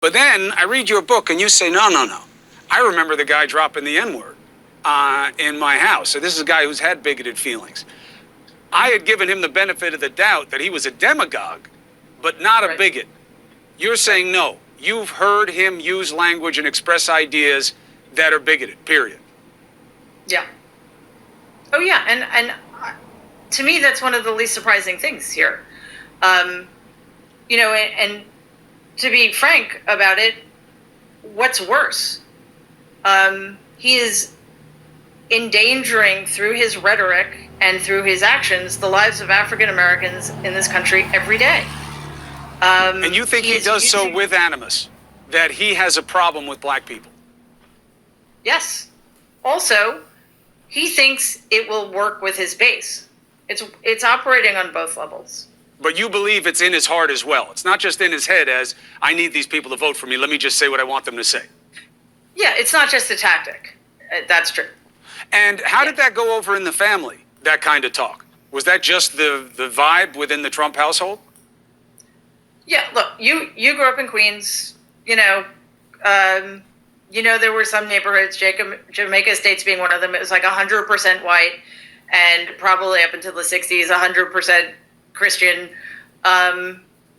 But then I read your book and you say, no, no, no. I remember the guy dropping the N-word in my house. So this is a guy who's had bigoted feelings. I had given him the benefit of the doubt that he was a demagogue, but not a bigot. You're saying no. You've heard him use language and express ideas that are bigoted, period. Yeah. Oh, yeah. And to me, that's one of the least surprising things here. You know, and to be frank about it, what's worse? He is endangering through his rhetoric and through his actions the lives of African Americans in this country every day. And you think he does so with animus, that he has a problem with black people? Yes. Also, he thinks it will work with his base. It's operating on both levels. But you believe it's in his heart as well. It's not just in his head as, I need these people to vote for me. Let me just say what I want them to say. Yeah, it's not just a tactic. That's true. And how did that go over in the family, that kind of talk? Was that just the vibe within the Trump household? Yeah, look, you grew up in Queens, you know, there were some neighborhoods, Jamaica Estates being one of them, it was like 100% white, and probably up until the 60s, 100% Christian.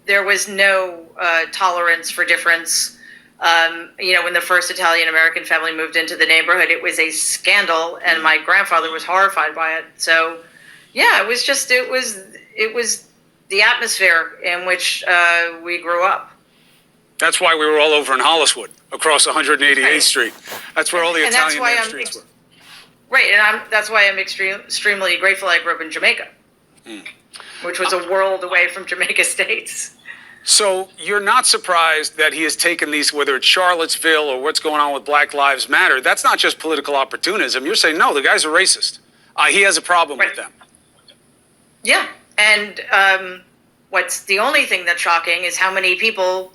There was no tolerance for difference. When the first Italian-American family moved into the neighborhood, it was a scandal, and my grandfather was horrified by it. So, yeah, it was the atmosphere in which we grew up. That's why we were all over in Holliswood, across 188th Street. That's where all the Italian streets were. Right, and that's why I'm extremely grateful I grew up in Jamaica, which was a world away from Jamaica Estates. So you're not surprised that he has taken these, whether it's Charlottesville or what's going on with Black Lives Matter, that's not just political opportunism. You're saying, no, the guy's a racist. He has a problem with them. Yeah, and what's the only thing that's shocking is how many people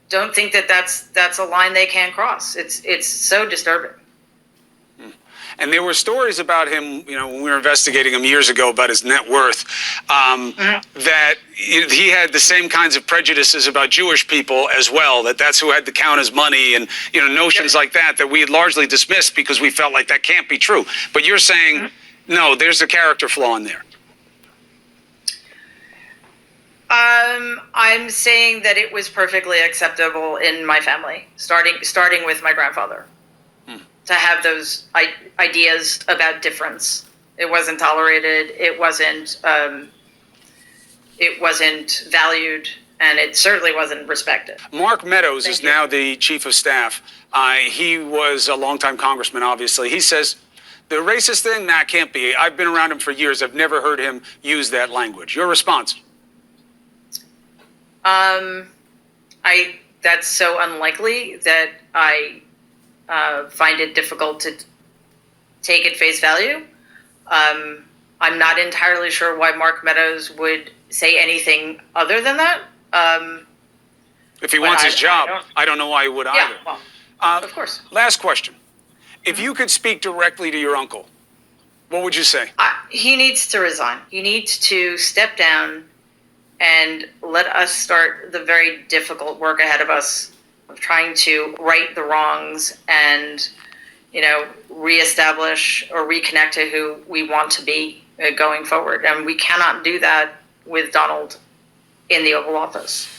don't think that that's a line they can't cross. It's so disturbing. And there were stories about him, when we were investigating him years ago about his net worth, that he had the same kinds of prejudices about Jewish people as well, that's who had to count his money and, notions like that we had largely dismissed because we felt like that can't be true. But you're saying, no, there's a character flaw in there. I'm saying that it was perfectly acceptable in my family, starting with my grandfather, to have those ideas about difference. It wasn't tolerated. It wasn't valued, and it certainly wasn't respected. Mark Meadows is now the chief of staff. He was a longtime congressman, obviously. He says, the racist thing, nah, can't be. I've been around him for years. I've never heard him use that language. Your response? That's so unlikely that I find it difficult to take at face value. I'm not entirely sure why Mark Meadows would say anything other than that. If he wants his job, I don't know why he would either. Yeah, well, of course. Last question. If you could speak directly to your uncle, what would you say? He needs to resign. He needs to step down and let us start the very difficult work ahead of us of trying to right the wrongs and, reestablish or reconnect to who we want to be going forward. And we cannot do that with Donald in the Oval Office.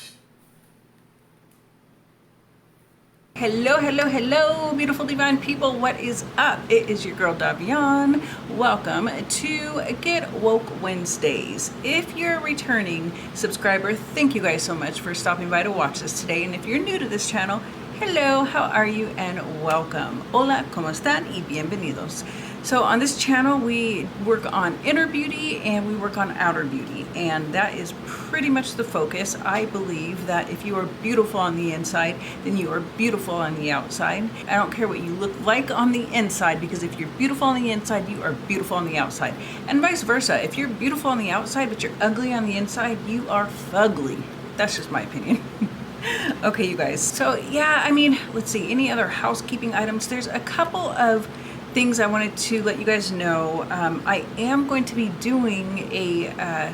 Hello, beautiful divine people. What is up? It is your girl Davion. Welcome to Get Woke Wednesdays. If you're a returning subscriber, thank you guys so much for stopping by to watch this today. And if you're new to this channel, hello, how are you and welcome. Hola, ¿cómo están? Y bienvenidos. So on this channel, we work on inner beauty and we work on outer beauty. And that is pretty much the focus. I believe that if you are beautiful on the inside, then you are beautiful on the outside. I don't care what you look like on the inside, because if you're beautiful on the inside, you are beautiful on the outside. And vice versa. If you're beautiful on the outside, but you're ugly on the inside, you are fugly. That's just my opinion. Okay, you guys. So yeah, let's see. Any other housekeeping items? There's a couple of things I wanted to let you guys know. I am going to be doing a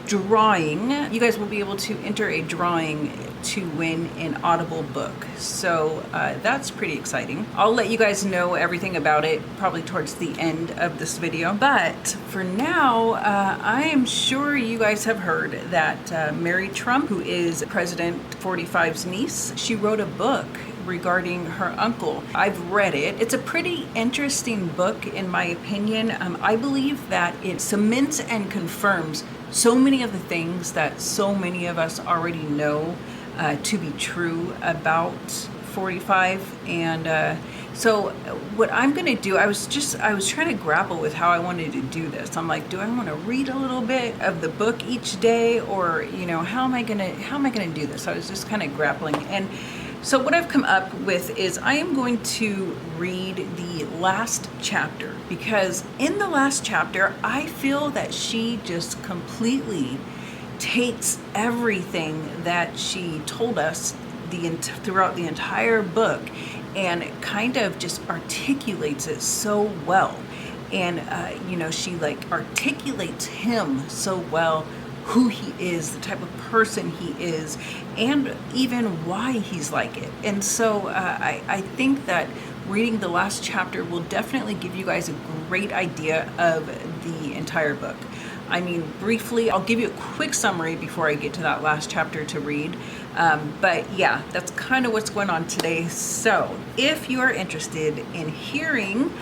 drawing. You guys will be able to enter a drawing to win an Audible book. So that's pretty exciting. I'll let you guys know everything about it probably towards the end of this video. But for now, I am sure you guys have heard that Mary Trump, who is President 45's niece, she wrote a book regarding her uncle. I've read it. It's a pretty interesting book in my opinion. I believe that it cements and confirms so many of the things that so many of us already know to be true about 45. And so what I'm going to do, I was trying to grapple with how I wanted to do this. I'm like, do I want to read a little bit of the book each day, or how am I going to do this? I was just kind of grappling. And so what I've come up with is I am going to read the last chapter, because in the last chapter, I feel that she just completely takes everything that she told us throughout the entire book and kind of just articulates it so well. And, she like articulates him so well, who he is, the type of person he is, and even why he's like it. And so I think that reading the last chapter will definitely give you guys a great idea of the entire book. I mean, briefly, I'll give you a quick summary before I get to that last chapter to read. But yeah, that's kind of what's going on today. So if you are interested in hearing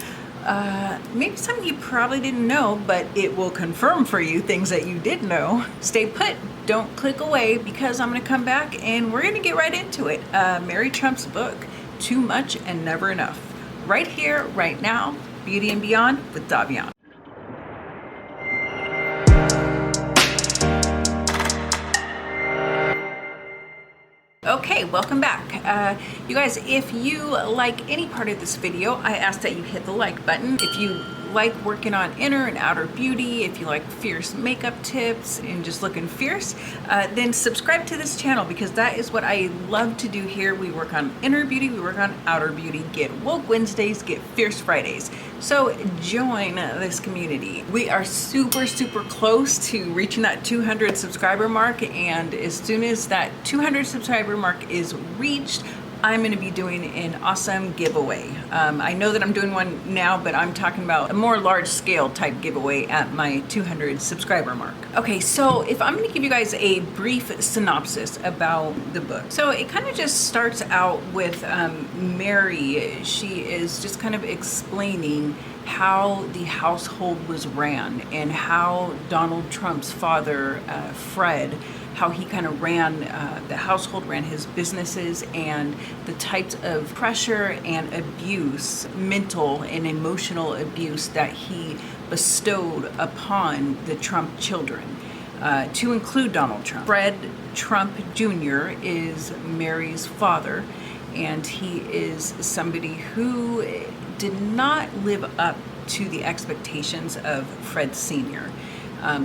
maybe something you probably didn't know, but it will confirm for you things that you did know, stay put. Don't click away, because I'm going to come back and we're going to get right into it. Mary Trump's book, Too Much and Never Enough. Right here, right now, Beauty and Beyond with Davion. Okay, welcome back. You guys, if you like any part of this video, I ask that you hit the like button. If you like working on inner and outer beauty, if you like fierce makeup tips and just looking fierce, then subscribe to this channel, because that is what I love to do here. We work on inner beauty, we work on outer beauty, get woke Wednesdays, get fierce Fridays. So join this community. We are super close to reaching that 200 subscriber mark, and as soon as that 200 subscriber mark is reached, I'm going to be doing an awesome giveaway. I know that I'm doing one now, but I'm talking about a more large scale type giveaway at my 200 subscriber mark. Okay, so if I'm going to give you guys a brief synopsis about the book. So it kind of just starts out with Mary. She is just kind of explaining how the household was ran, and how Donald Trump's father, Fred, how he kind of ran the household, ran his businesses, and the types of pressure and abuse, mental and emotional abuse, that he bestowed upon the Trump children, to include Donald Trump. Fred Trump Jr. is Mary's father, and he is somebody who did not live up to the expectations of Fred Sr.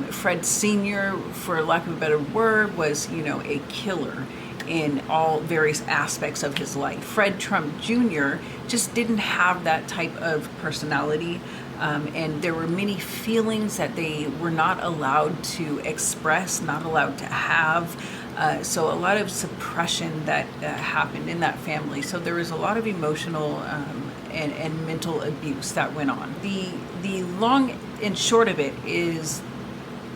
Fred Sr., for lack of a better word, was, a killer in all various aspects of his life. Fred Trump Jr. just didn't have that type of personality, and there were many feelings that they were not allowed to express, not allowed to have. So a lot of suppression that happened in that family. So there was a lot of emotional and mental abuse that went on. The long and short of it is,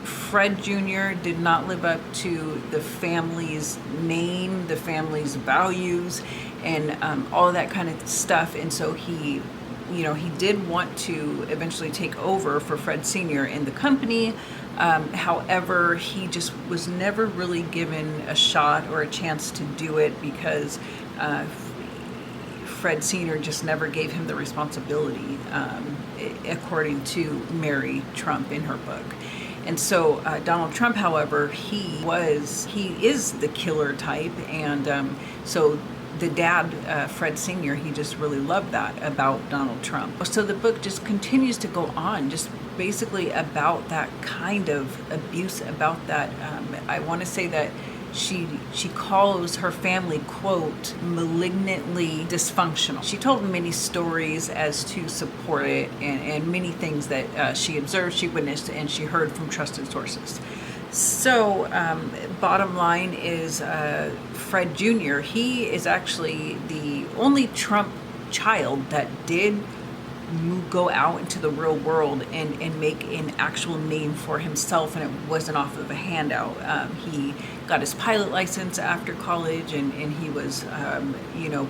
Fred Jr. did not live up to the family's name, the family's values, and all of that kind of stuff. And so he did want to eventually take over for Fred Sr. in the company. However, he just was never really given a shot or a chance to do it, because Fred Sr. just never gave him the responsibility, according to Mary Trump in her book. And so Donald Trump, however, he is the killer type, and so the dad, Fred Sr., he just really loved that about Donald Trump. So the book just continues to go on, just basically about that kind of abuse, about that. I want to say that she calls her family, quote, malignantly dysfunctional. She told many stories as to support it, and many things that she observed, she witnessed, and she heard from trusted sources. So, bottom line is Fred Jr., he is actually the only Trump child that did go out into the real world and make an actual name for himself, and it wasn't off of a handout. He got his pilot license after college, and he was,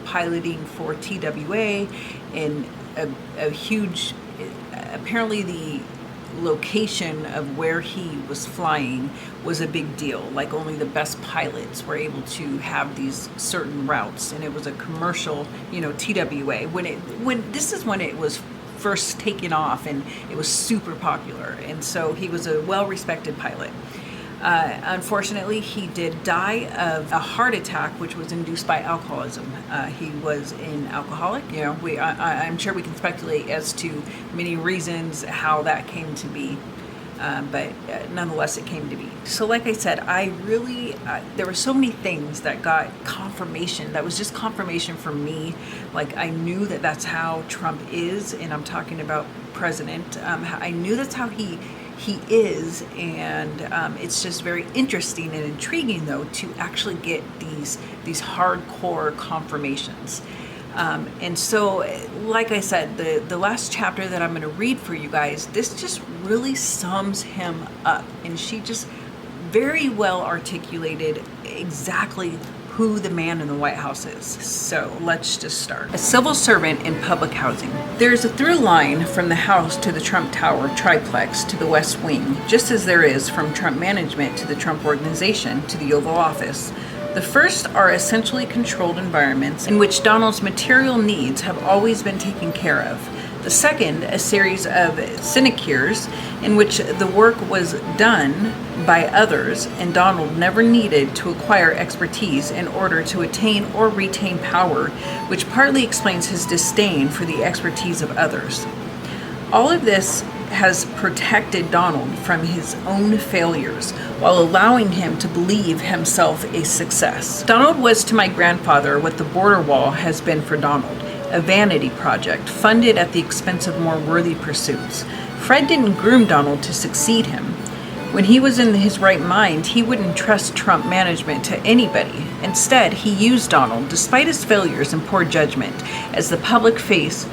piloting for TWA, and a huge, apparently the location of where he was flying was a big deal. Like, only the best pilots were able to have these certain routes, and it was a commercial, TWA. This is when it was first taken off, and it was super popular, and so he was a well-respected pilot. Unfortunately, he did die of a heart attack, which was induced by alcoholism. He was an alcoholic. I'm sure we can speculate as to many reasons how that came to be, but nonetheless, it came to be. So, like I said, there were so many things that got confirmation. That was just confirmation for me. Like, I knew that that's how Trump is, and I'm talking about president. I knew that's how he is, and it's just very interesting and intriguing, though, to actually get these hardcore confirmations. And so, like I said, the last chapter that I'm going to read for you guys, this just really sums him up, and she just very well articulated exactly who the man in the White House is. So let's just start. A civil servant in public housing. There's a through line from the house to the Trump Tower triplex to the West Wing, just as there is from Trump management to the Trump Organization to the Oval Office. The first are essentially controlled environments in which Donald's material needs have always been taken care of. The second, a series of sinecures in which the work was done by others, and Donald never needed to acquire expertise in order to attain or retain power, which partly explains his disdain for the expertise of others. All of this has protected Donald from his own failures while allowing him to believe himself a success. Donald was to my grandfather what the border wall has been for Donald, a vanity project funded at the expense of more worthy pursuits. Fred didn't groom Donald to succeed him. When he was in his right mind, he wouldn't trust Trump management to anybody. Instead, he used Donald, despite his failures and poor judgment, as the public face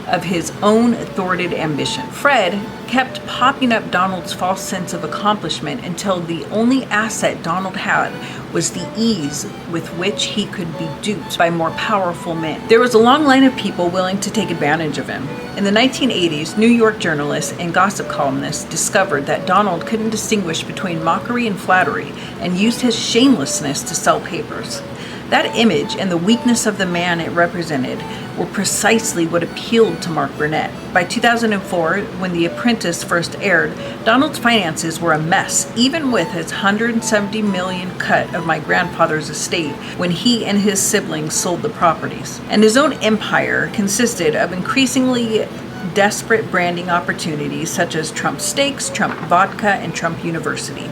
of his own thwarted ambition. Fred kept popping up Donald's false sense of accomplishment until the only asset Donald had was the ease with which he could be duped by more powerful men. There was a long line of people willing to take advantage of him. In the 1980s, New York journalists and gossip columnists discovered that Donald couldn't distinguish between mockery and flattery, and used his shamelessness to sell papers. That image and the weakness of the man it represented were precisely what appealed to Mark Burnett. By 2004, when The Apprentice first aired, Donald's finances were a mess, even with his $170 million cut of my grandfather's estate when he and his siblings sold the properties. And his own empire consisted of increasingly desperate branding opportunities such as Trump Steaks, Trump Vodka, and Trump University.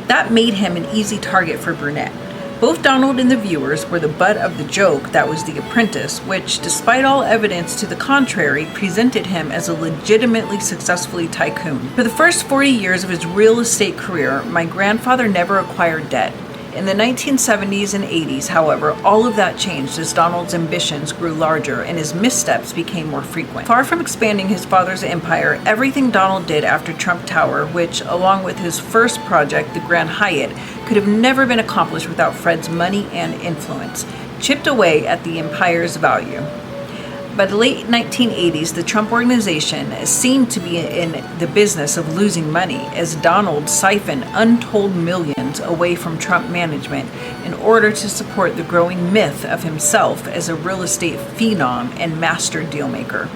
That made him an easy target for Burnett. Both Donald and the viewers were the butt of the joke that was The Apprentice, which, despite all evidence to the contrary, presented him as a legitimately successful tycoon. For the first 40 years of his real estate career, my grandfather never acquired debt. In the 1970s and 80s, however, all of that changed as Donald's ambitions grew larger and his missteps became more frequent. Far from expanding his father's empire, everything Donald did after Trump Tower, which, along with his first project, the Grand Hyatt, could have never been accomplished without Fred's money and influence, chipped away at the empire's value. By the late 1980s, the Trump Organization seemed to be in the business of losing money as Donald siphoned untold millions away from Trump management in order to support the growing myth of himself as a real estate phenom and master dealmaker.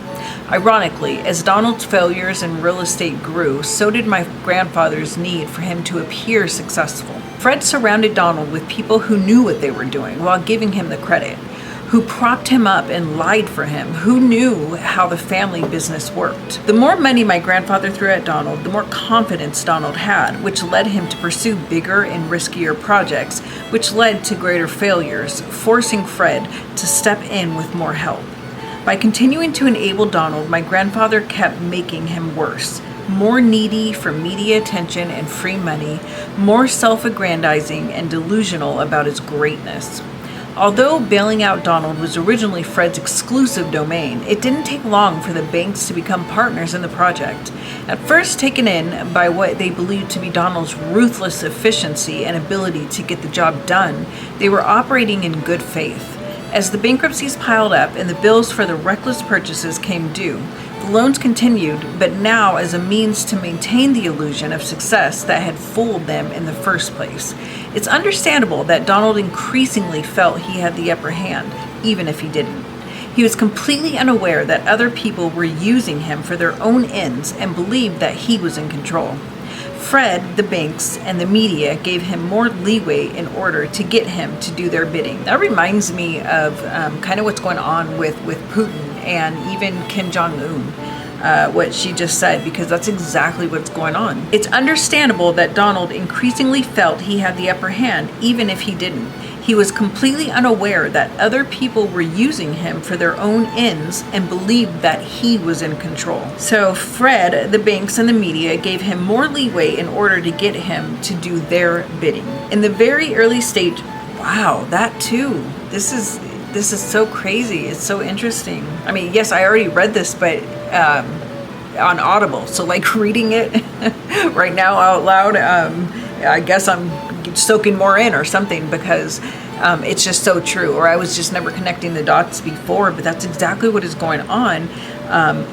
Ironically, as Donald's failures in real estate grew, so did my grandfather's need for him to appear successful. Fred surrounded Donald with people who knew what they were doing while giving him the credit, who propped him up and lied for him, who knew how the family business worked. The more money my grandfather threw at Donald, the more confidence Donald had, which led him to pursue bigger and riskier projects, which led to greater failures, forcing Fred to step in with more help. By continuing to enable Donald, my grandfather kept making him worse. more needy for media attention and free money, more self-aggrandizing and delusional about his greatness. Although bailing out Donald was originally Fred's exclusive domain, it didn't take long for the banks to become partners in the project. At first taken in by what they believed to be Donald's ruthless efficiency and ability to get the job done, they were operating in good faith. As the bankruptcies piled up and the bills for the reckless purchases came due, the loans continued, but now as a means to maintain the illusion of success that had fooled them in the first place. It's understandable that Donald increasingly felt he had the upper hand, even if he didn't. He was completely unaware that other people were using him for their own ends and believed that he was in control. Fred, the banks, and the media gave him more leeway in order to get him to do their bidding. That reminds me of kind of what's going on with Putin and even Kim Jong-un, what she just said, because that's exactly what's going on. It's understandable that Donald increasingly felt he had the upper hand, even if he didn't. He was completely unaware that other people were using him for their own ends and believed that he was in control. So Fred, the banks, and the media gave him more leeway in order to get him to do their bidding. In the very early stage, wow, that too. This is so crazy. It's so interesting. I mean, yes, I already read this, but on Audible. So like reading it right now out loud, I guess I'm soaking more in or something, because it's just so true. Or I was just never connecting the dots before, but that's exactly what is going on.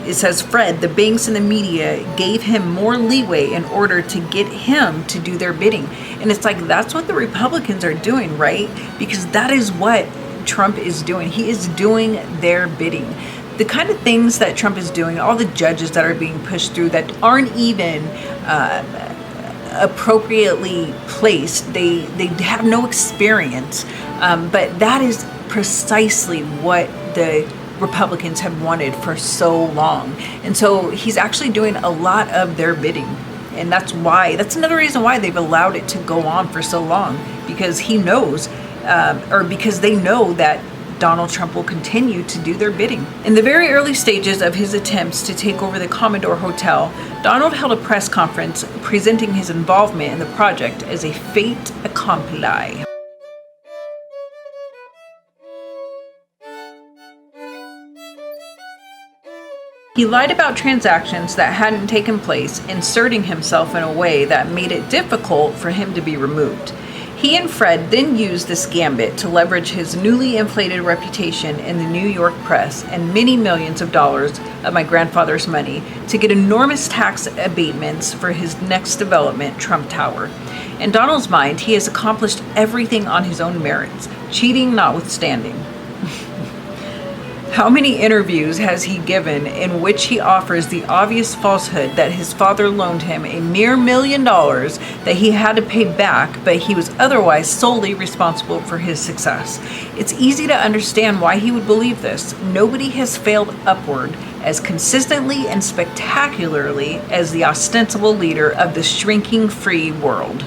It says Fred, the banks and the media gave him more leeway in order to get him to do their bidding. And it's like, that's what the Republicans are doing, right? Because that is what Trump is doing. He is doing their bidding. The kind of things that Trump is doing, all the judges that are being pushed through that aren't even appropriately placed, they have no experience, but that is precisely what the Republicans have wanted for so long. And so he's actually doing a lot of their bidding. And that's another reason why they've allowed it to go on for so long, because he knows, or because they know that Donald Trump will continue to do their bidding. In the very early stages of his attempts to take over the Commodore Hotel, Donald held a press conference presenting his involvement in the project as a fait accompli. He lied about transactions that hadn't taken place, inserting himself in a way that made it difficult for him to be removed. He and Fred then used this gambit to leverage his newly inflated reputation in the New York press and many millions of dollars of my grandfather's money to get enormous tax abatements for his next development, Trump Tower. In Donald's mind, he has accomplished everything on his own merits, cheating notwithstanding. How many interviews has he given in which he offers the obvious falsehood that his father loaned him a mere $1 million that he had to pay back, but he was otherwise solely responsible for his success? It's easy to understand why he would believe this. Nobody has failed upward as consistently and spectacularly as the ostensible leader of the shrinking free world.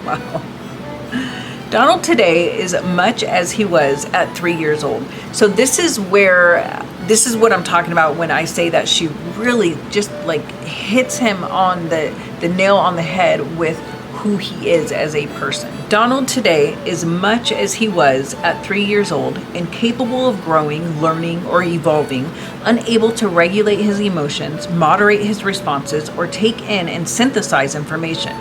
Wow. Donald today is much as he was at 3 years old. So this is what I'm talking about when I say that she really just like hits him on the nail on the head with who he is as a person. Donald today is much as he was at 3 years old, incapable of growing, learning, or evolving, unable to regulate his emotions, moderate his responses, or take in and synthesize information.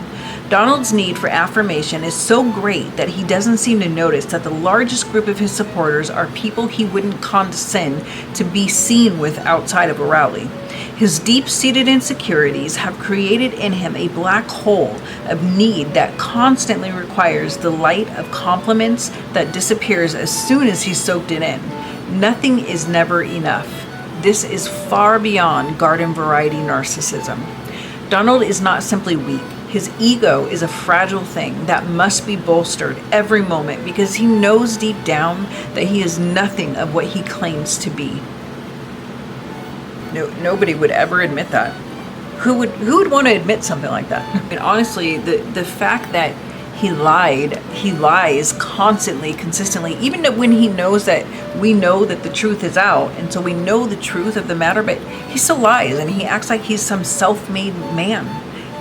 Donald's need for affirmation is so great that he doesn't seem to notice that the largest group of his supporters are people he wouldn't condescend to be seen with outside of a rally. His deep-seated insecurities have created in him a black hole of need that constantly requires the light of compliments that disappears as soon as he's soaked it in. Nothing is never enough. This is far beyond garden variety narcissism. Donald is not simply weak. His ego is a fragile thing that must be bolstered every moment because he knows deep down that he is nothing of what he claims to be. Nobody would ever admit that. Who would want to admit something like that? And honestly, the fact that He lies constantly, consistently, even when he knows that we know that the truth is out, and so we know the truth of the matter, but he still lies, and he acts like he's some self-made man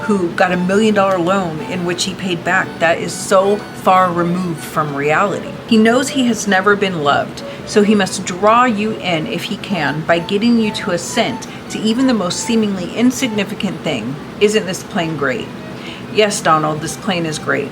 who got $1 million loan in which he paid back. That is so far removed from reality. He knows he has never been loved, so he must draw you in if he can by getting you to assent to even the most seemingly insignificant thing. Isn't this plane great? Yes, Donald, this plane is great.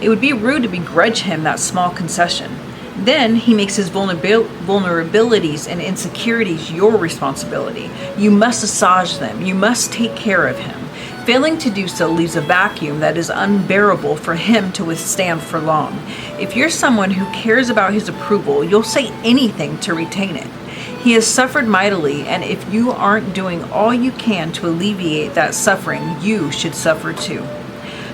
It would be rude to begrudge him that small concession. Then he makes his vulnerabilities and insecurities your responsibility. You must assuage them. You must take care of him. Failing to do so leaves a vacuum that is unbearable for him to withstand for long. If you're someone who cares about his approval, you'll say anything to retain it. He has suffered mightily, and if you aren't doing all you can to alleviate that suffering, you should suffer too.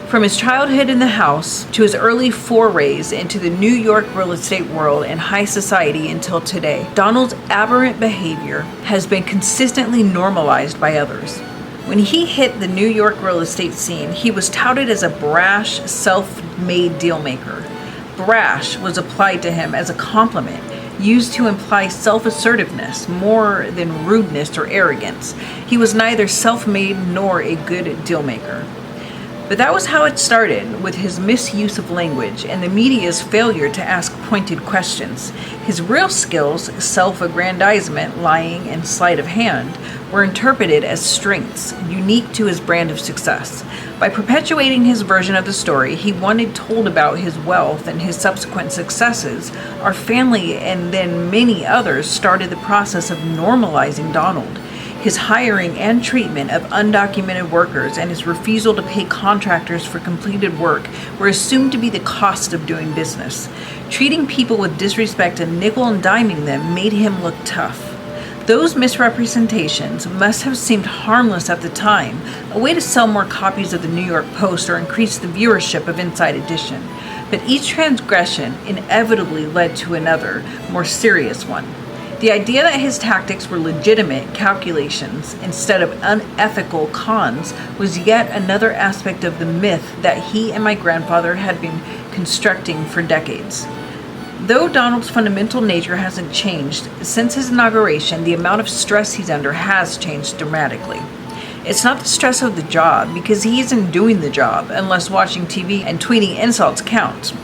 From his childhood in the house to his early forays into the New York real estate world and high society until today, Donald's aberrant behavior has been consistently normalized by others. When he hit the New York real estate scene, he was touted as a brash, self-made dealmaker. Brash was applied to him as a compliment, used to imply self-assertiveness more than rudeness or arrogance. He was neither self-made nor a good dealmaker. But that was how it started, with his misuse of language and the media's failure to ask pointed questions. His real skills, self-aggrandizement, lying, and sleight of hand, were interpreted as strengths, unique to his brand of success. By perpetuating his version of the story he wanted told about his wealth and his subsequent successes, our family and then many others started the process of normalizing Donald. His hiring and treatment of undocumented workers and his refusal to pay contractors for completed work were assumed to be the cost of doing business. Treating people with disrespect and nickel and diming them made him look tough. Those misrepresentations must have seemed harmless at the time, a way to sell more copies of the New York Post or increase the viewership of Inside Edition. But each transgression inevitably led to another, more serious one. The idea that his tactics were legitimate calculations instead of unethical cons was yet another aspect of the myth that he and my grandfather had been constructing for decades. Though Donald's fundamental nature hasn't changed, since his inauguration, the amount of stress he's under has changed dramatically. It's not the stress of the job, because he isn't doing the job unless watching TV and tweeting insults counts.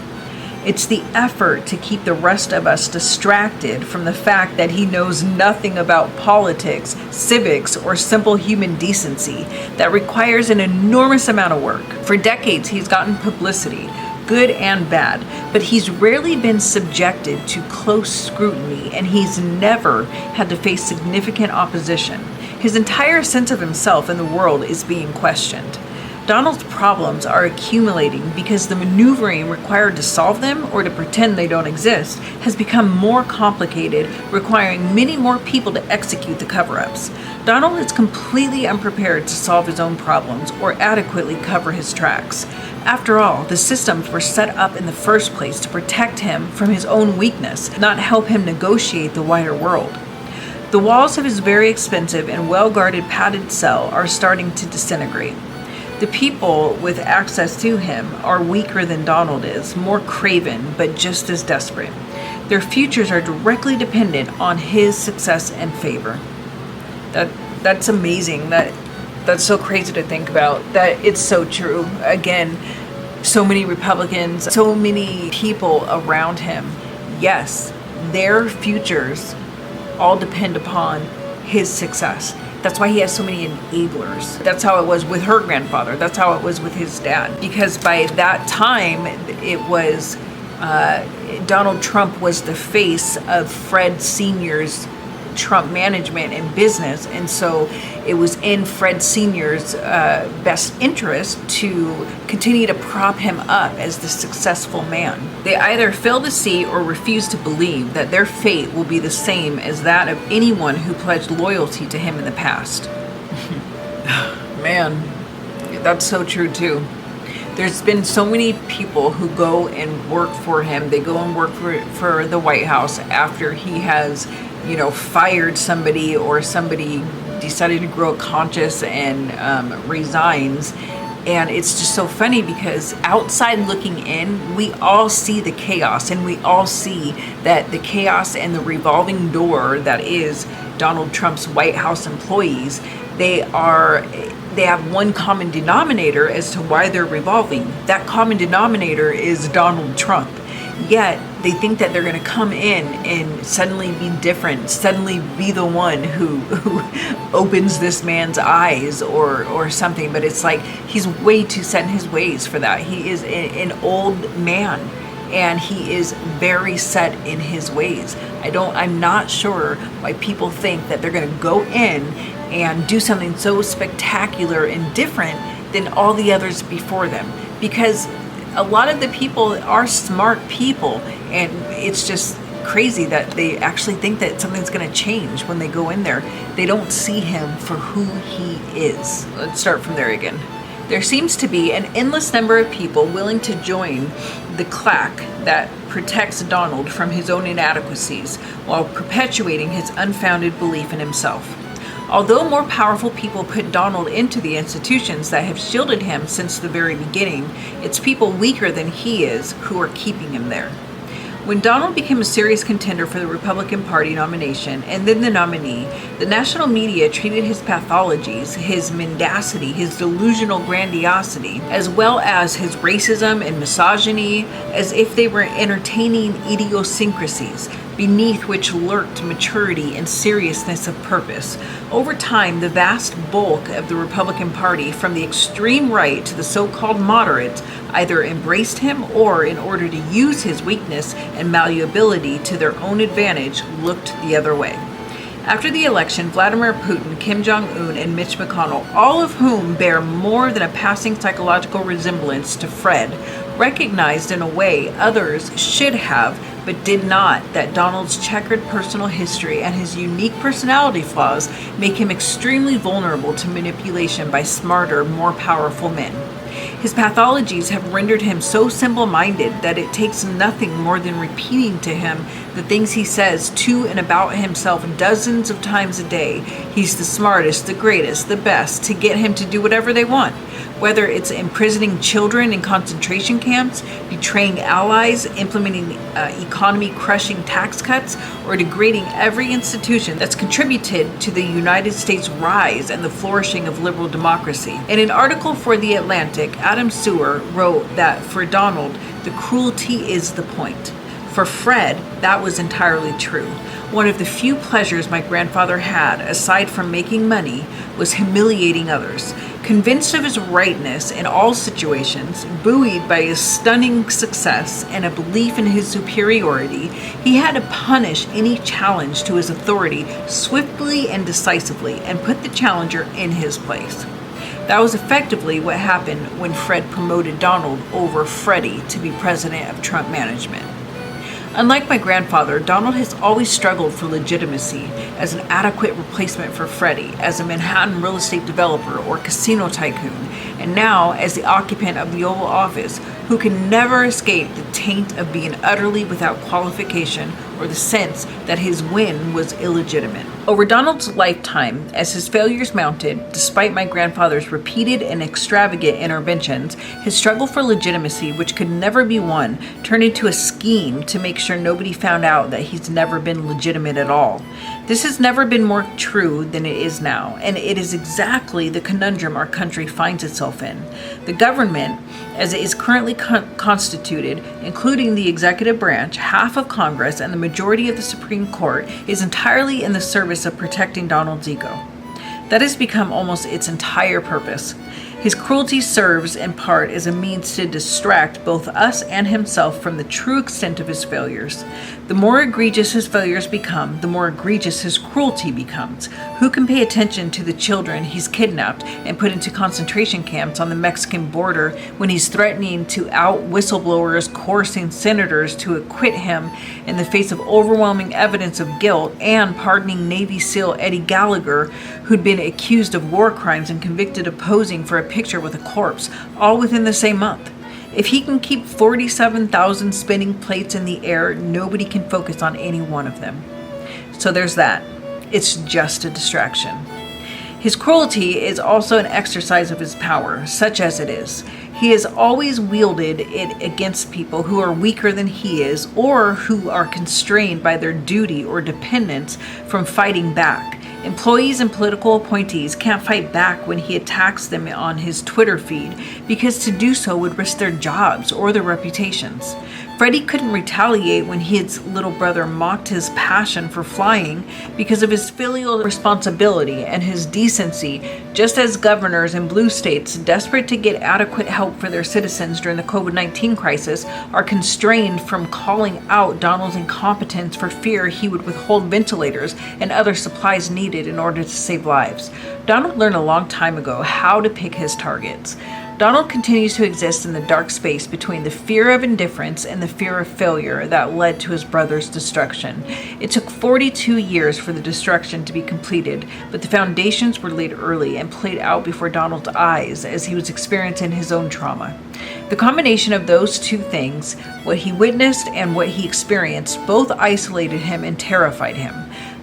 It's the effort to keep the rest of us distracted from the fact that he knows nothing about politics, civics, or simple human decency that requires an enormous amount of work. For decades, he's gotten publicity, good and bad, but he's rarely been subjected to close scrutiny, and he's never had to face significant opposition. His entire sense of himself and the world is being questioned. Donald's problems are accumulating because the maneuvering required to solve them or to pretend they don't exist has become more complicated, requiring many more people to execute the cover-ups. Donald is completely unprepared to solve his own problems or adequately cover his tracks. After all, the systems were set up in the first place to protect him from his own weakness, not help him negotiate the wider world. The walls of his very expensive and well-guarded padded cell are starting to disintegrate. The people with access to him are weaker than Donald is, more craven, but just as desperate. Their futures are directly dependent on his success and favor. That's amazing. That's so crazy to think about. That it's so true. Again, so many Republicans, so many people around him. Yes, their futures all depend upon his success. That's why he has so many enablers. That's how it was with her grandfather. That's how it was with his dad. Because by that time, it was Donald Trump was the face of Fred Sr.'s Trump management and business. And so it was in Fred Sr.'s best interest to continue to prop him up as the successful man. They either fail to see or refuse to believe that their fate will be the same as that of anyone who pledged loyalty to him in the past. Man, that's so true too. There's been so many people who go and work for him. They go and work for the White House after he has, fired somebody or somebody decided to grow conscious and resigns. And it's just so funny because outside looking in, we all see the chaos, and we all see that the chaos and the revolving door that is Donald Trump's White House employees, they have one common denominator as to why they're revolving. That common denominator is Donald Trump. Yet they think that they're going to come in and suddenly be different, suddenly be the one who opens this man's eyes or something. But it's like he's way too set in his ways for that. He is an old man, and he is very set in his ways. I'm not sure why people think that they're going to go in and do something so spectacular and different than all the others before them, because a lot of the people are smart people, and it's just crazy that they actually think that something's going to change when they go in there. They don't see him for who he is. Let's start from there again. There seems to be an endless number of people willing to join the claque that protects Donald from his own inadequacies while perpetuating his unfounded belief in himself. Although more powerful people put Donald into the institutions that have shielded him since the very beginning, it's people weaker than he is who are keeping him there. When Donald became a serious contender for the Republican Party nomination and then the nominee, the national media treated his pathologies, his mendacity, his delusional grandiosity, as well as his racism and misogyny, as if they were entertaining idiosyncrasies beneath which lurked maturity and seriousness of purpose. Over time, the vast bulk of the Republican Party, from the extreme right to the so-called moderates, either embraced him or, in order to use his weakness and malleability to their own advantage, looked the other way. After the election, Vladimir Putin, Kim Jong-un, and Mitch McConnell, all of whom bear more than a passing psychological resemblance to Fred, recognized in a way others should have but did not that Donald's checkered personal history and his unique personality flaws make him extremely vulnerable to manipulation by smarter, more powerful men. His pathologies have rendered him so simple-minded that it takes nothing more than repeating to him the things he says to and about himself dozens of times a day. He's the smartest, the greatest, the best, to get him to do whatever they want. Whether it's imprisoning children in concentration camps, betraying allies, implementing economy-crushing tax cuts, or degrading every institution that's contributed to the United States' rise and the flourishing of liberal democracy. In an article for The Atlantic, Adam Sewer wrote that for Donald, the cruelty is the point. For Fred, that was entirely true. One of the few pleasures my grandfather had, aside from making money, was humiliating others. Convinced of his rightness in all situations, buoyed by his stunning success and a belief in his superiority, he had to punish any challenge to his authority swiftly and decisively and put the challenger in his place. That was effectively what happened when Fred promoted Donald over Freddie to be president of Trump management. Unlike my grandfather, Donald has always struggled for legitimacy as an adequate replacement for Freddie, as a Manhattan real estate developer or casino tycoon, and now as the occupant of the Oval Office, who can never escape the taint of being utterly without qualification or the sense that his win was illegitimate. Over Donald's lifetime, as his failures mounted, despite my grandfather's repeated and extravagant interventions, his struggle for legitimacy, which could never be won, turned into a scheme to make sure nobody found out that he's never been legitimate at all. This has never been more true than it is now, and it is exactly the conundrum our country finds itself in. The government, as it is currently constituted, including the executive branch, half of Congress, and the majority of the Supreme Court, is entirely in the service of protecting Donald's ego. That has become almost its entire purpose. His cruelty serves, in part, as a means to distract both us and himself from the true extent of his failures. The more egregious his failures become, the more egregious his cruelty becomes. Who can pay attention to the children he's kidnapped and put into concentration camps on the Mexican border when he's threatening to out whistleblowers, coercing senators to acquit him in the face of overwhelming evidence of guilt, and pardoning Navy SEAL Eddie Gallagher, who'd been accused of war crimes and convicted of posing for a picture with a corpse, all within the same month? If he can keep 47,000 spinning plates in the air, nobody can focus on any one of them. So there's that. It's just a distraction. His cruelty is also an exercise of his power, such as it is. He has always wielded it against people who are weaker than he is or who are constrained by their duty or dependence from fighting back. Employees and political appointees can't fight back when he attacks them on his Twitter feed because to do so would risk their jobs or their reputations. Freddie couldn't retaliate when his little brother mocked his passion for flying because of his filial responsibility and his decency, just as governors in blue states desperate to get adequate help for their citizens during the COVID-19 crisis are constrained from calling out Donald's incompetence for fear he would withhold ventilators and other supplies needed in order to save lives. Donald learned a long time ago how to pick his targets. Donald continues to exist in the dark space between the fear of indifference and the fear of failure that led to his brother's destruction. It took 42 years for the destruction to be completed, but the foundations were laid early and played out before Donald's eyes as he was experiencing his own trauma. The combination of those two things, what he witnessed and what he experienced, both isolated him and terrified him.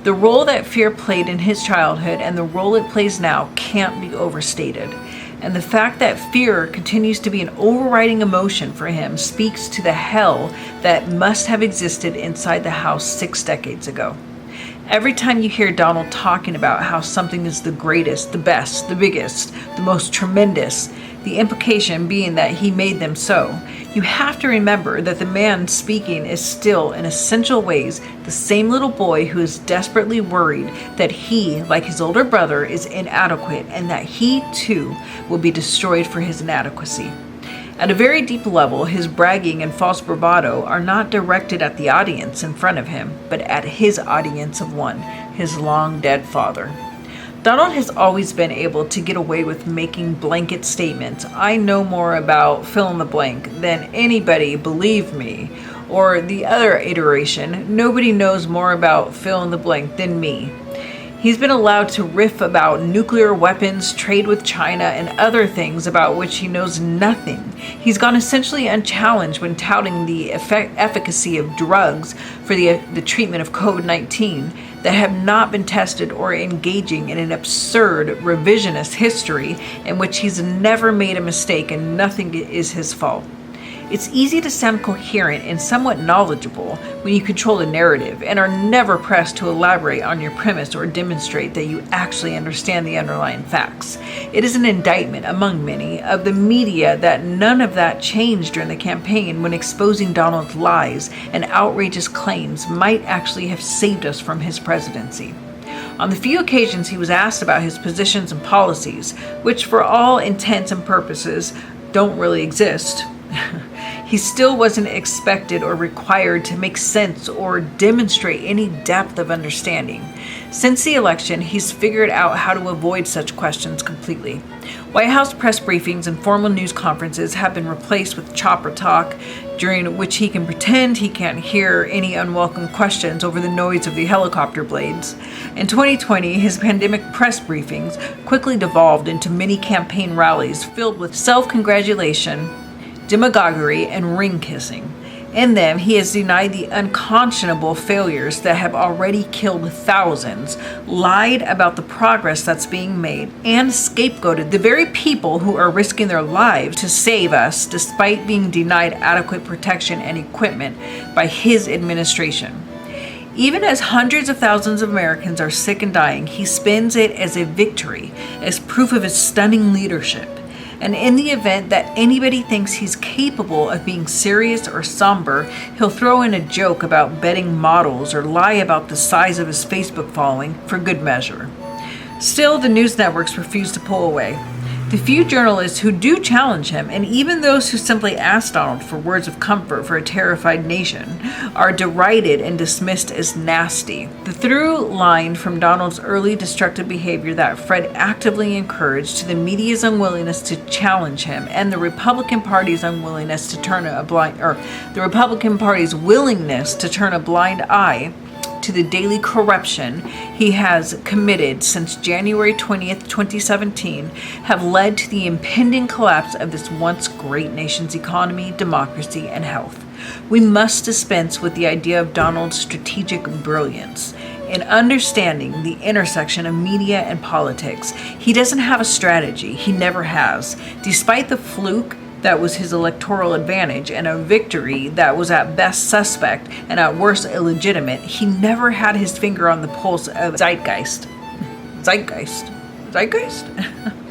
The role that fear played in his childhood and the role it plays now can't be overstated. And the fact that fear continues to be an overriding emotion for him speaks to the hell that must have existed inside the house 6 decades ago. Every time you hear Donald talking about how something is the greatest, the best, the biggest, the most tremendous, the implication being that he made them so, you have to remember that the man speaking is still, in essential ways, the same little boy who is desperately worried that he, like his older brother, is inadequate and that he, too, will be destroyed for his inadequacy. At a very deep level, his bragging and false bravado are not directed at the audience in front of him, but at his audience of one, his long-dead father. Donald has always been able to get away with making blanket statements. I know more about fill in the blank than anybody, believe me. Or the other iteration, nobody knows more about fill in the blank than me. He's been allowed to riff about nuclear weapons, trade with China, and other things about which he knows nothing. He's gone essentially unchallenged when touting the efficacy of drugs for the treatment of COVID-19 that have not been tested, or engaging in an absurd revisionist history in which he's never made a mistake and nothing is his fault. It's easy to sound coherent and somewhat knowledgeable when you control the narrative and are never pressed to elaborate on your premise or demonstrate that you actually understand the underlying facts. It is an indictment, among many, of the media that none of that changed during the campaign when exposing Donald's lies and outrageous claims might actually have saved us from his presidency. On the few occasions he was asked about his positions and policies, which for all intents and purposes don't really exist, he still wasn't expected or required to make sense or demonstrate any depth of understanding. Since the election, he's figured out how to avoid such questions completely. White House press briefings and formal news conferences have been replaced with chopper talk, during which he can pretend he can't hear any unwelcome questions over the noise of the helicopter blades. In 2020, his pandemic press briefings quickly devolved into mini campaign rallies filled with self-congratulation, demagoguery, and ring-kissing. In them, he has denied the unconscionable failures that have already killed thousands, lied about the progress that's being made, and scapegoated the very people who are risking their lives to save us despite being denied adequate protection and equipment by his administration. Even as hundreds of thousands of Americans are sick and dying, he spins it as a victory, as proof of his stunning leadership. And in the event that anybody thinks he's capable of being serious or somber, he'll throw in a joke about betting models or lie about the size of his Facebook following for good measure. Still, the news networks refuse to pull away. The few journalists who do challenge him, and even those who simply ask Donald for words of comfort for a terrified nation, are derided and dismissed as nasty. The through line from Donald's early destructive behavior that Fred actively encouraged to the media's unwillingness to challenge him and the Republican Party's willingness to turn a blind eye to the daily corruption he has committed since January 20th, 2017, have led to the impending collapse of this once great nation's economy, democracy, and health. We must dispense with the idea of Donald's strategic brilliance. in understanding the intersection of media and politics. He doesn't have a strategy. He never has. Despite the fluke that was his electoral advantage and a victory that was at best suspect and at worst illegitimate, he never had his finger on the pulse of zeitgeist.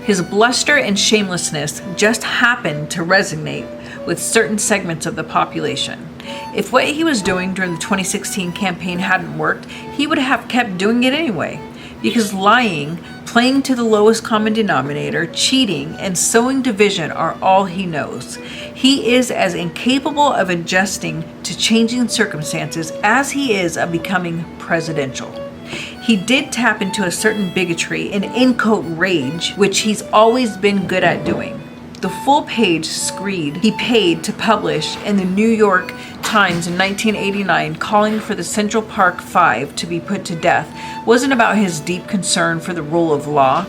His bluster and shamelessness just happened to resonate with certain segments of the population. If what he was doing during the 2016 campaign hadn't worked, he would have kept doing it anyway. Because lying, playing to the lowest common denominator, cheating, and sowing division are all he knows. He is as incapable of adjusting to changing circumstances as he is of becoming presidential. He did tap into a certain bigotry and in-coat rage, which he's always been good at doing. The full-page screed he paid to publish in the New York Times in 1989 calling for the Central Park Five to be put to death wasn't about his deep concern for the rule of law.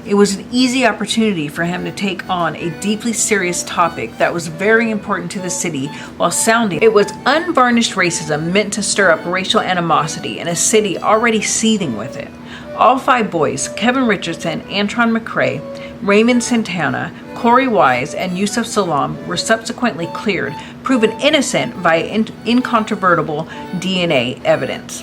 It was an easy opportunity for him to take on a deeply serious topic that was very important to the city while sounding it was unvarnished racism meant to stir up racial animosity in a city already seething with it. All five boys, Kevin Richardson, Antron McCray, Raymond Santana, Corey Wise, and Yusuf Salam, were subsequently cleared, proven innocent via incontrovertible DNA evidence.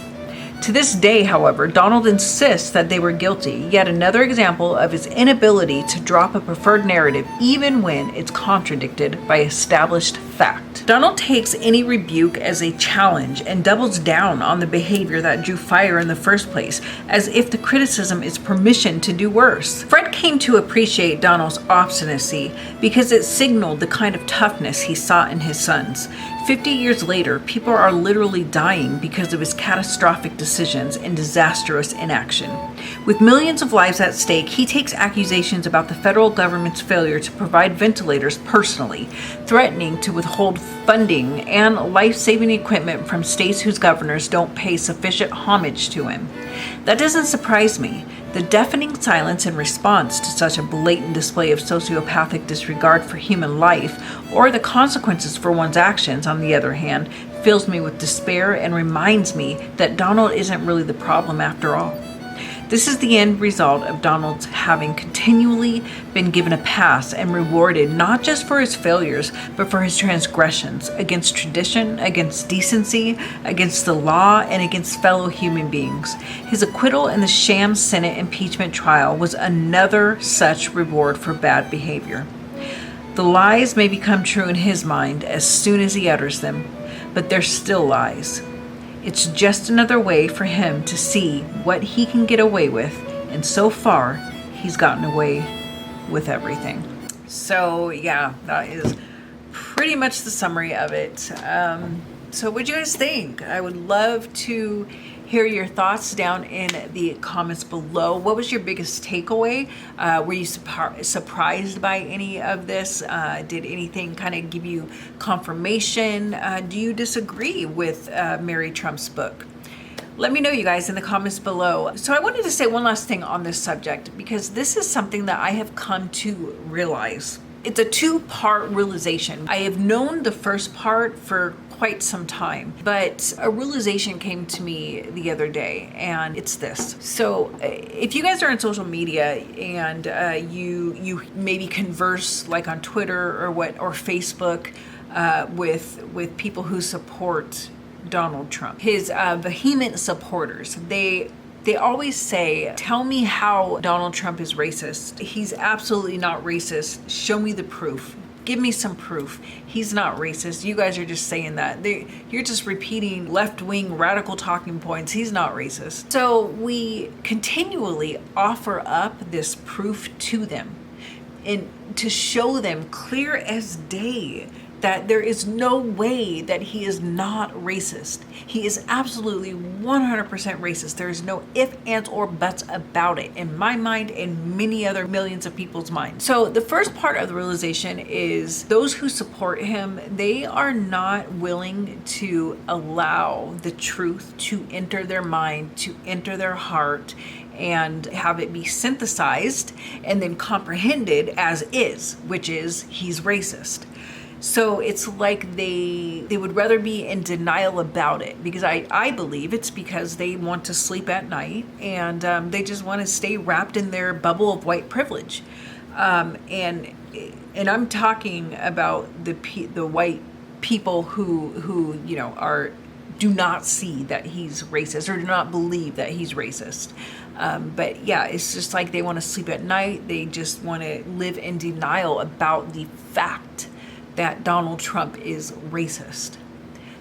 To this day, however, Donald insists that they were guilty, yet another example of his inability to drop a preferred narrative even when it's contradicted by established fact. Donald takes any rebuke as a challenge and doubles down on the behavior that drew fire in the first place, as if the criticism is permission to do worse. Fred came to appreciate Donald's obstinacy because it signaled the kind of toughness he saw in his sons. 50 years later, people are literally dying because of his catastrophic decisions and disastrous inaction. With millions of lives at stake, he takes accusations about the federal government's failure to provide ventilators personally, threatening to withhold funding and life-saving equipment from states whose governors don't pay sufficient homage to him. That doesn't surprise me. The deafening silence in response to such a blatant display of sociopathic disregard for human life, or the consequences for one's actions, on the other hand, fills me with despair and reminds me that Donald isn't really the problem after all. This is the end result of Donald's having continually been given a pass and rewarded not just for his failures, but for his transgressions against tradition, against decency, against the law, and against fellow human beings. His acquittal in the sham Senate impeachment trial was another such reward for bad behavior. The lies may become true in his mind as soon as he utters them, but they're still lies. It's just another way for him to see what he can get away with, and so far, he's gotten away with everything. So yeah, that is pretty much the summary of it. So what do you guys think? I would love to hear your thoughts down in the comments below. What was your biggest takeaway? Were you surprised by any of this? Did anything kind of give you confirmation? Do you disagree with Mary Trump's book? Let me know, you guys, in the comments below. So I wanted to say one last thing on this subject, because this is something that I have come to realize. It's a two-part realization. I have known the first part for quite some time, but a realization came to me the other day, and it's this. So if you guys are on social media and you maybe converse like on Twitter or Facebook with people who support Donald Trump, his vehement supporters, they always say, tell me how Donald Trump is racist. He's absolutely not racist. Show me the proof. Give me some proof. He's not racist. You guys are just saying that. You're just repeating left-wing radical talking points. He's not racist. So we continually offer up this proof to them and to show them clear as day that there is no way that he is not racist. He is absolutely 100% racist. There is no ifs, ands, or buts about it in my mind and many other millions of people's minds. So the first part of the realization is those who support him, they are not willing to allow the truth to enter their mind, to enter their heart, and have it be synthesized and then comprehended as is, which is he's racist. So it's like they would rather be in denial about it, because I believe it's because they want to sleep at night, and they just want to stay wrapped in their bubble of white privilege. And I'm talking about the white people who do not see that he's racist, or do not believe that he's racist. But yeah, it's just like they want to sleep at night. They just want to live in denial about the fact that Donald Trump is racist.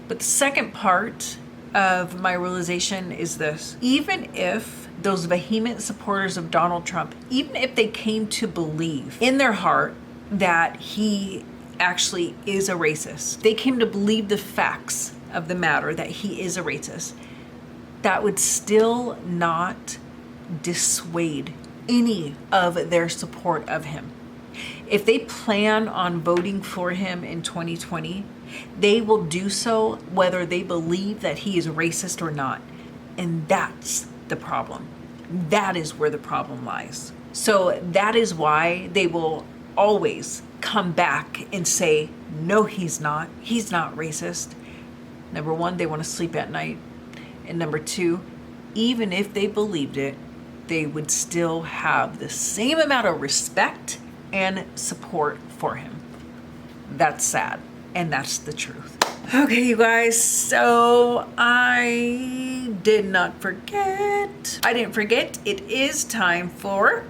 But the second part of my realization is this: even if those vehement supporters of Donald Trump, even if they came to believe in their heart that he actually is a racist, they came to believe the facts of the matter that he is a racist, that would still not dissuade any of their support of him. If they plan on voting for him in 2020, they will do so whether they believe that he is racist or not. And that's the problem. That is where the problem lies. So that is why they will always come back and say, no, he's not. He's not racist. Number one, they want to sleep at night. And number two, even if they believed it, they would still have the same amount of respect and support for him. That's sad. And that's the truth. Okay, you guys, so I did not forget. I didn't forget. It is time for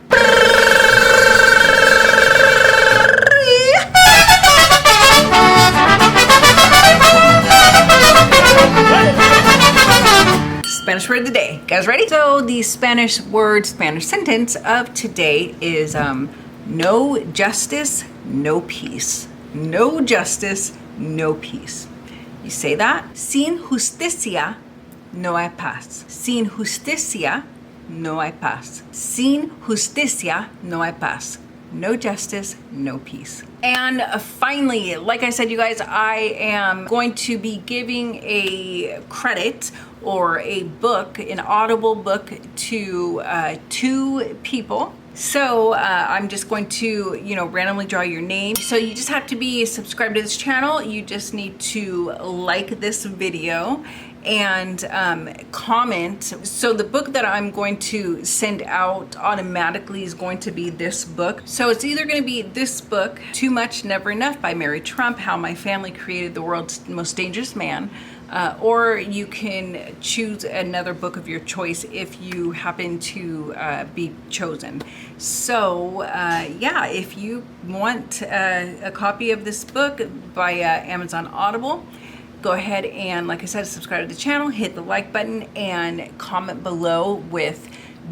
Spanish word of the day. Guys ready? So the Spanish sentence of today is no justice, no peace. No justice, no peace. You say that? Sin justicia, no hay paz. Sin justicia, no hay paz. Sin justicia, no hay paz. No justice, no peace. And finally, like I said, you guys, I am going to be giving a credit or a book, an Audible book, to 2 people. So I'm just going to, randomly draw your name. So you just have to be subscribed to this channel. You just need to like this video and comment. So the book that I'm going to send out automatically is going to be this book. So it's either going to be this book, Too Much Never Enough by Mary Trump, How My Family Created the World's Most Dangerous Man, or you can choose another book of your choice if you happen to be chosen. So yeah, if you want a copy of this book by Amazon Audible, go ahead and, like I said, subscribe to the channel, hit the like button, and comment below with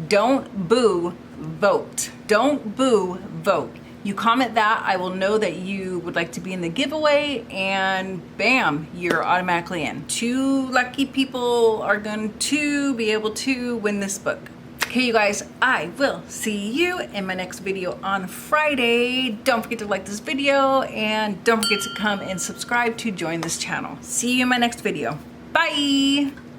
"Don't boo, vote." Don't boo, vote. You comment that, I will know that you would like to be in the giveaway, and bam, you're automatically in. 2 lucky people are going to be able to win this book. Okay, you guys, I will see you in my next video on Friday. Don't forget to like this video, and don't forget to come and subscribe to join this channel. See you in my next video. Bye!